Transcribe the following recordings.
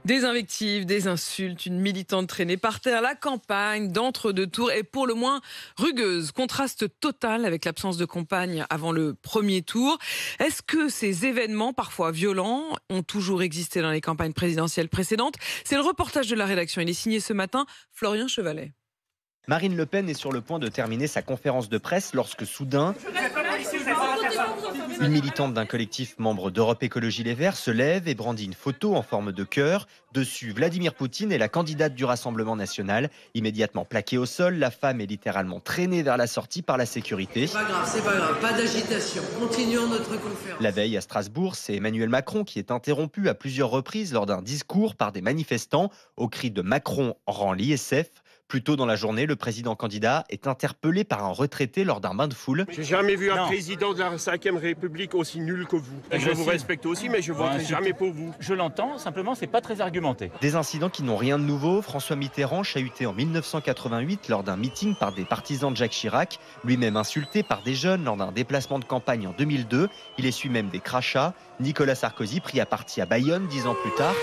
Des invectives, des insultes, une militante traînée par terre, la campagne d'entre-deux tours est pour le moins rugueuse. Contraste total avec l'absence de campagne avant le premier tour. Est-ce que ces événements, parfois violents, ont toujours existé dans les campagnes présidentielles précédentes? C'est le reportage de la rédaction. Il est signé ce matin, Florian Chevalet. Marine Le Pen est sur le point de terminer sa conférence de presse lorsque soudain, une militante d'un collectif membre d'Europe Écologie Les Verts se lève et brandit une photo en forme de cœur. Dessus, Vladimir Poutine et la candidate du Rassemblement national. Immédiatement plaquée au sol, la femme est littéralement traînée vers la sortie par la sécurité. C'est pas grave, pas d'agitation. Continuons notre conférence. La veille à Strasbourg, c'est Emmanuel Macron qui est interrompu à plusieurs reprises lors d'un discours par des manifestants au cri de Macron rend l'ISF. Plus tôt dans la journée, le président candidat est interpellé par un retraité lors d'un bain de foule. J'ai jamais vu un président de la 5e République aussi nul que vous. Je vous respecte aussi, mais je ne voterai jamais pour vous. Je l'entends, simplement, c'est pas très argumenté. Des incidents qui n'ont rien de nouveau. François Mitterrand chahuté en 1988 lors d'un meeting par des partisans de Jacques Chirac, lui-même insulté par des jeunes lors d'un déplacement de campagne en 2002. Il essuie même des crachats. Nicolas Sarkozy pris à partie à Bayonne 10 ans plus tard.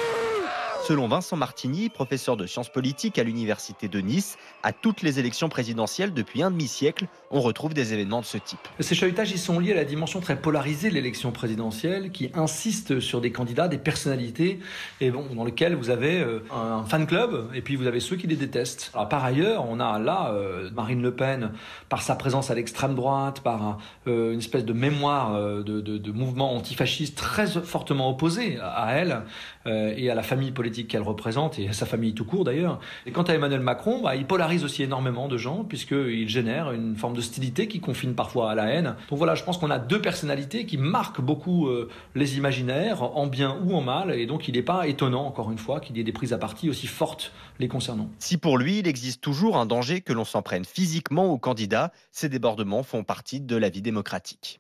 Selon Vincent Martini, professeur de sciences politiques à l'université de Nice, à toutes les élections présidentielles depuis un demi-siècle, on retrouve des événements de ce type. Ces chahutages, ils sont liés à la dimension très polarisée de l'élection présidentielle, qui insiste sur des candidats, des personnalités, et dans lesquels vous avez un fan club, et puis vous avez ceux qui les détestent. Alors, par ailleurs, on a là Marine Le Pen, par sa présence à l'extrême droite, par une espèce de mémoire de mouvements antifascistes très fortement opposés à elle et à la famille politique qu'elle représente, et à sa famille tout court d'ailleurs. Et quant à Emmanuel Macron, il polarise aussi énormément de gens, puisqu'il génère une forme d'hostilité qui confine parfois à la haine. Donc voilà, je pense qu'on a deux personnalités qui marquent beaucoup les imaginaires, en bien ou en mal, et donc il n'est pas étonnant, encore une fois, qu'il y ait des prises à partie aussi fortes les concernant. Si pour lui, il existe toujours un danger que l'on s'en prenne physiquement aux candidats, ces débordements font partie de la vie démocratique.